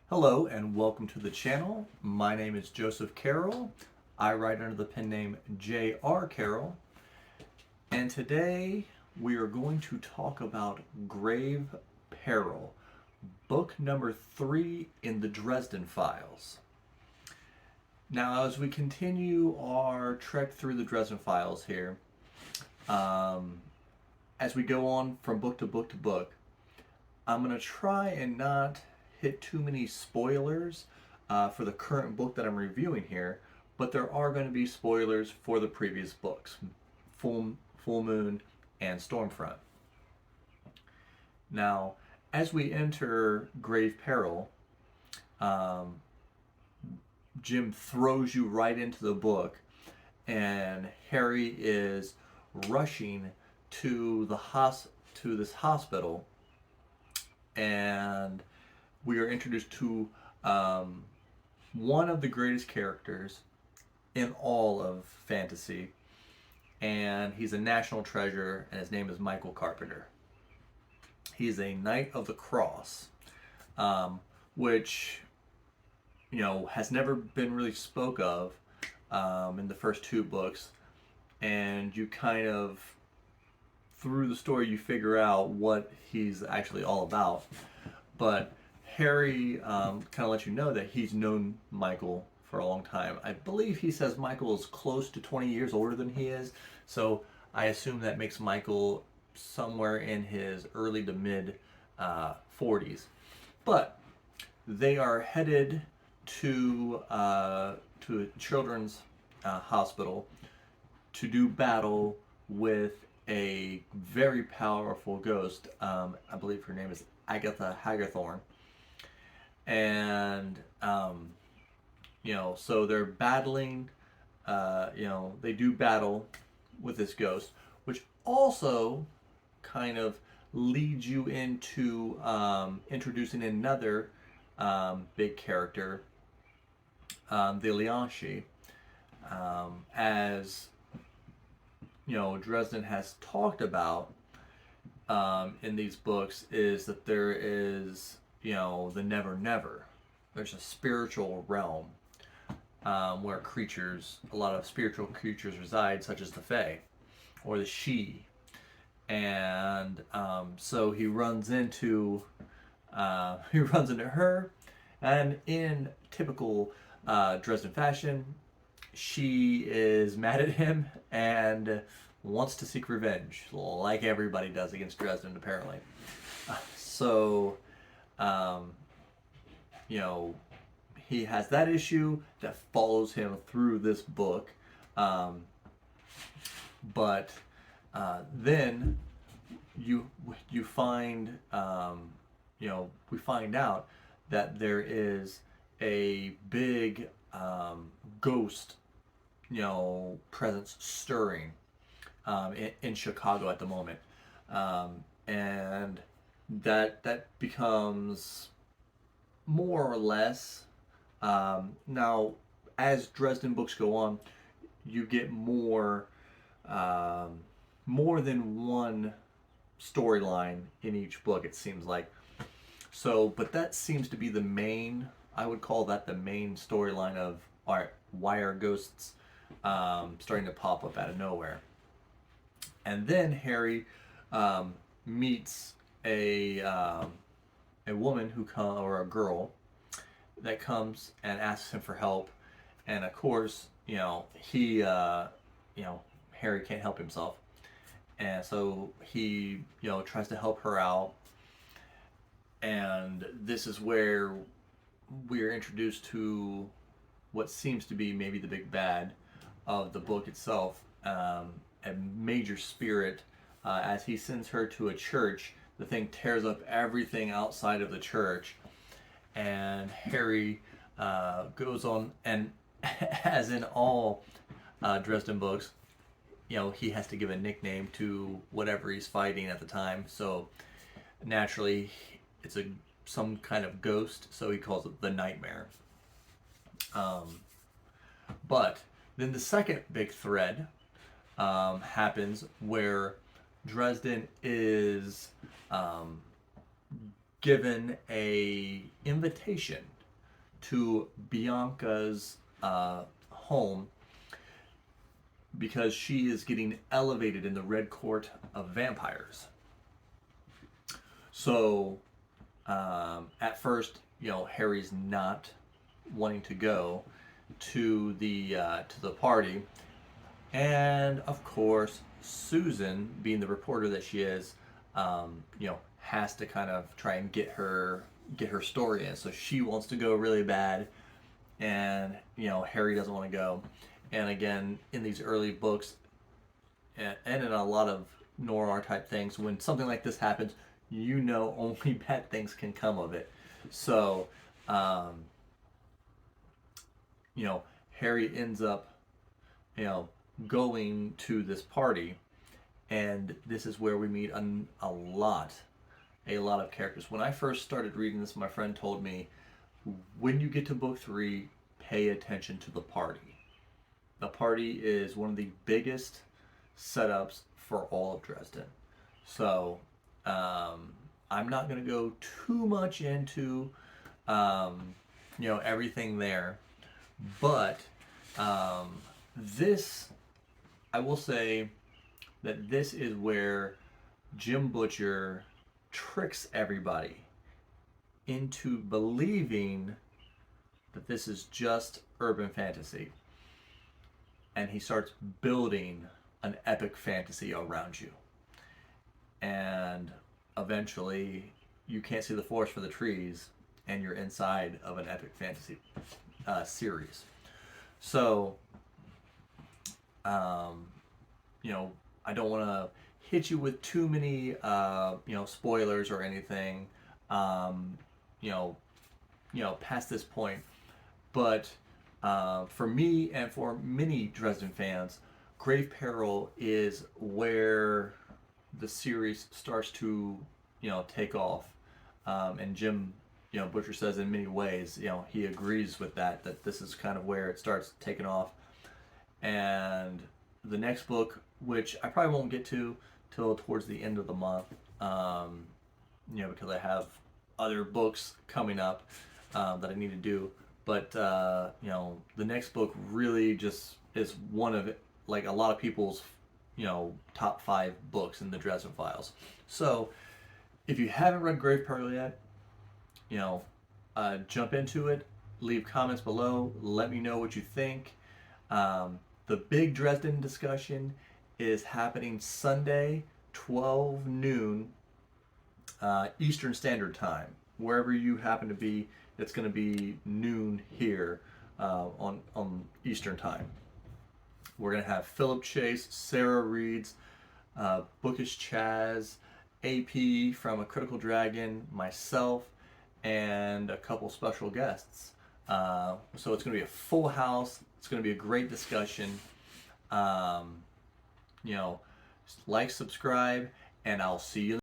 Hello and welcome to the channel. My name is Joseph Carroll. I write under the pen name J.R. Carroll. And today we are going to talk about Grave Peril, book number 3 in the Dresden Files. Now, as we continue our trek through the Dresden Files here, as we go on from book to book to book, I'm going to try and not hit too many spoilers for the current book that I'm reviewing here, but there are going to be spoilers for the previous books, Full Moon and Stormfront. Now, as we enter Grave Peril, Jim throws you right into the book, and Harry is rushing to this hospital, and we are introduced to one of the greatest characters in all of fantasy, and he's a national treasure, and his name is Michael Carpenter. He's a Knight of the Cross, which has never been really spoke of in the first 2 books, and you kind of, through the story, you figure out what he's actually all about. But Harry kind of lets you know that he's known Michael for a long time. I believe he says Michael is close to 20 years older than he is, so I assume that makes Michael somewhere in his early to mid 40s. But they are headed to a children's hospital to do battle with a very powerful ghost. I believe her name is Agatha Haggerthorn. And so they're battling, they do battle with this ghost, which also kind of leads you into introducing another big character, the Lianshi. As Dresden has talked about in these books, is that there is the Never Never. There's a spiritual realm where a lot of spiritual creatures reside, such as the Fae or the She. And so he runs into her, and in typical Dresden fashion, she is mad at him and wants to seek revenge, like everybody does against Dresden, apparently. So he has that issue that follows him through this book. But then you find, we find out that there is a big ghost, presence stirring in Chicago at the moment. And that becomes more or less, now as Dresden books go on, you get more than one storyline in each book, it seems like. So, but that seems to be I would call that the main storyline of why are ghosts starting to pop up out of nowhere. And then Harry meets a woman or a girl that comes and asks him for help, and of course, Harry can't help himself, and so he tries to help her out. And this is where we're introduced to what seems to be maybe the big bad of the book itself, a major spirit. As he sends her to a church, the thing tears up everything outside of the church, and Harry goes on, and as in all Dresden books, he has to give a nickname to whatever he's fighting at the time. So naturally, it's some kind of ghost, so he calls it the Nightmare. But then the second big thread happens where Dresden is given a invitation to Bianca's home because she is getting elevated in the Red Court of Vampires. So at first, Harry's not wanting to go to the party, and of course, Susan, being the reporter that she is, has to kind of try and get her story in. So she wants to go really bad, and Harry doesn't want to go. And again, in these early books, and in a lot of noir type things, when something like this happens, only bad things can come of it. So, Harry ends up, going to this party, and this is where we meet a lot of characters. When I first started reading this, my friend told me, when you get to book 3, pay attention to the party. The party is one of the biggest setups for all of Dresden. So, I'm not going to go too much into, everything there. But this, I will say that this is where Jim Butcher tricks everybody into believing that this is just urban fantasy. And he starts building an epic fantasy around you. And eventually, you can't see the forest for the trees, and you're inside of an epic fantasy series. So, I don't want to hit you with too many, spoilers or anything, past this point. But for me and for many Dresden fans, Grave Peril is where the series starts to, take off. And Jim, Butcher says in many ways, he agrees with that this is kind of where it starts taking off. And the next book, which I probably won't get to till towards the end of the month, because I have other books coming up that I need to do. But, the next book really just is one of, like, a lot of people's, top 5 books in the Dresden Files. So, if you haven't read Grave Peril yet, jump into it, leave comments below, let me know what you think. The BIG Dresden discussion is happening Sunday, 12 noon, Eastern Standard Time. Wherever you happen to be, it's going to be noon here on Eastern Time. We're going to have Philip Chase, Sarah Reeds, Bookish Chaz, AP from A Critical Dragon, myself, and a couple special guests. So it's going to be a full house. It's going to be a great discussion. Like, subscribe, and I'll see you